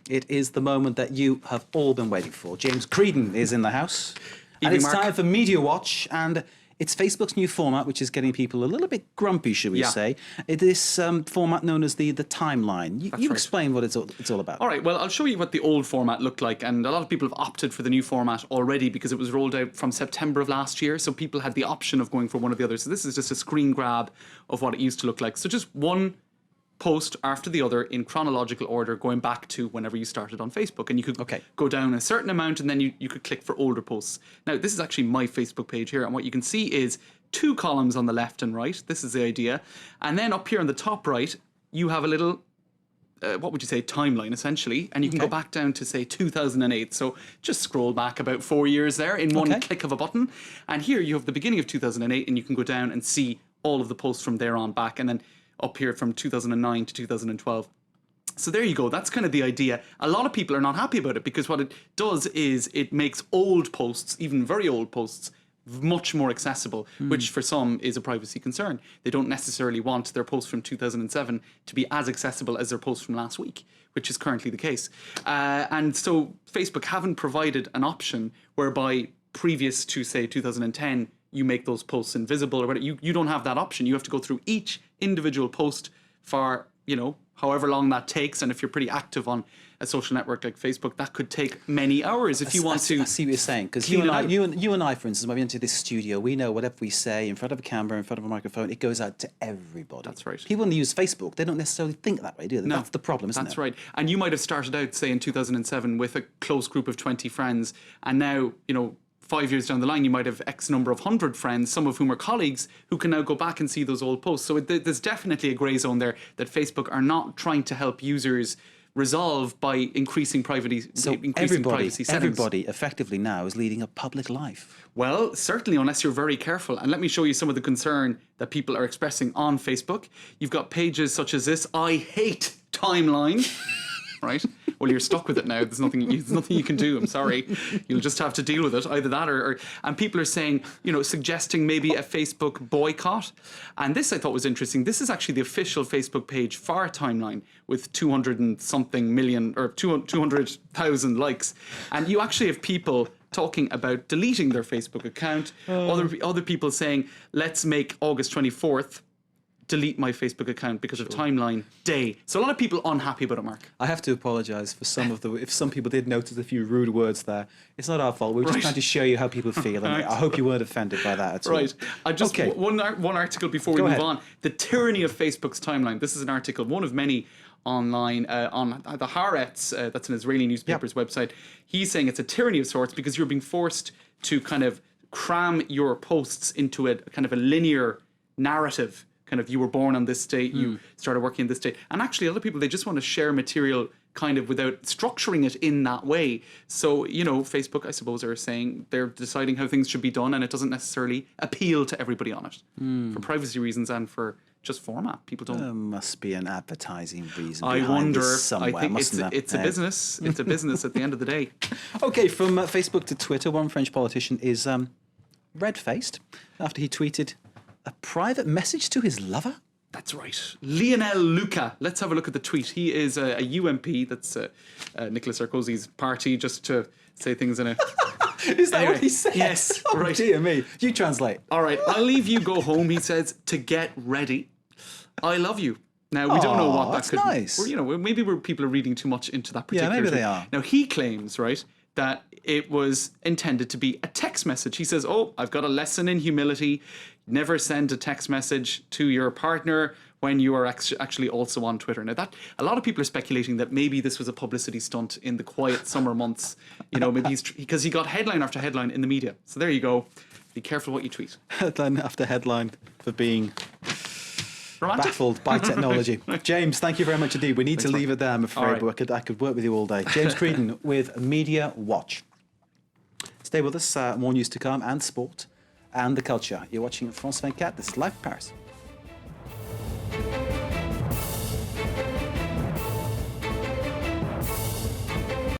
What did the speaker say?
It is the moment that you have all been waiting for. James Creedon is in the house. And Evening, it's Mark. time for Media Watch, and it's Facebook's new format, which is getting people a little bit grumpy, should we say. It is format known as the timeline. You right. explain what it's all about. All right, well, I'll show you what the old format looked like, and a lot of people have opted for the new format already because it was rolled out from September of last year, so people had the option of going for one or the other. So this is just a screen grab of what it used to look like. So just one post after the other in chronological order, going back to whenever you started on Facebook, and you could go down a certain amount, and then you could click for older posts. Now, this is actually my Facebook page here, and what you can see is 2 columns on the left and right. This is the idea. And then up here on the top right, you have a little what would you say, timeline essentially, and you can go back down to say 2008. So just scroll back about 4 years there in one click of a button, and here you have the beginning of 2008, and you can go down and see all of the posts from there on back, and then up here from 2009 to 2012. So there you go. That's kind of the idea. A lot of people are not happy about it because what it does is it makes old posts, even very old posts, much more accessible, which for some is a privacy concern. They don't necessarily want their posts from 2007 to be as accessible as their posts from last week, which is currently the case. And so Facebook haven't provided an option whereby previous to, say, 2010, you make those posts invisible or whatever. You don't have that option. You have to go through each individual post for, however long that takes. And if you're pretty active on a social network like Facebook, that could take many hours if you want to. I see what you're saying, because you and I, for instance, when we enter this studio, we know whatever we say in front of a camera, in front of a microphone, it goes out to everybody. That's right. People when they use Facebook, they don't necessarily think that way, do they? No, that's the problem, isn't it? That's right. And you might have started out, say, in 2007 with a close group of 20 friends, and now, 5 years down the line, you might have X number of 100 friends, some of whom are colleagues, who can now go back and see those old posts. So there's definitely a grey zone there that Facebook are not trying to help users resolve by increasing privacy settings. Everybody effectively now is leading a public life. Well, certainly, unless you're very careful. And let me show you some of the concern that people are expressing on Facebook. You've got pages such as this, I hate timeline. Right? Well, you're stuck with it now. There's nothing you can do. I'm sorry. You'll just have to deal with it. Either that or and people are saying, suggesting maybe a Facebook boycott. And this I thought was interesting. This is actually the official Facebook page for Timeline with 200 and something million or 200,000 likes. And you actually have people talking about deleting their Facebook account. Other people saying, let's make August 24th delete my Facebook account because of Timeline Day. So a lot of people unhappy about it, Mark. I have to apologise for if some people did notice a few rude words there. It's not our fault. We're just trying to show you how people feel, and I hope you weren't offended by that at all. Right. I just one article before we move on. The tyranny of Facebook's timeline. This is an article, one of many online on the Haaretz, that's an Israeli newspaper's website. He's saying it's a tyranny of sorts because you're being forced to kind of cram your posts into a kind of a linear narrative. Kind of, you were born on this date, you started working on this date. And actually, other people, they just want to share material kind of without structuring it in that way. So, Facebook, I suppose, are saying they're deciding how things should be done, and it doesn't necessarily appeal to everybody on it for privacy reasons and for just format. People don't. There must be an advertising reason. I wonder. Somewhere, I think it's a business. It's a business at the end of the day. Okay, from Facebook to Twitter, one French politician is red-faced after he tweeted a private message to his lover? That's right. Lionel Lucas. Let's have a look at the tweet. He is a UMP, that's Nicolas Sarkozy's party, just to say things in a... Is that what he said? Yes. Oh, right. Dear me. You translate. All right. I'll leave you go home, he says, to get ready. I love you. Now, we don't know what that could... Nice. Maybe people are reading too much into that particular... Yeah, maybe tweet. they are. Now, he claims, right, that it was intended to be a text message. He says, I've got a lesson in humility. Never send a text message to your partner when you are actually also on Twitter. Now, that a lot of people are speculating that maybe this was a publicity stunt in the quiet summer months. Maybe because he got headline after headline in the media. So there you go. Be careful what you tweet. Headline after headline for being romantic? Baffled by technology. James, thank you very much indeed. We need to leave it there, I'm afraid, but I could work with you all day. James Creedon with Media Watch. Stay with us. More news to come, and sport and the culture. You're watching France 24. This is Live from Paris.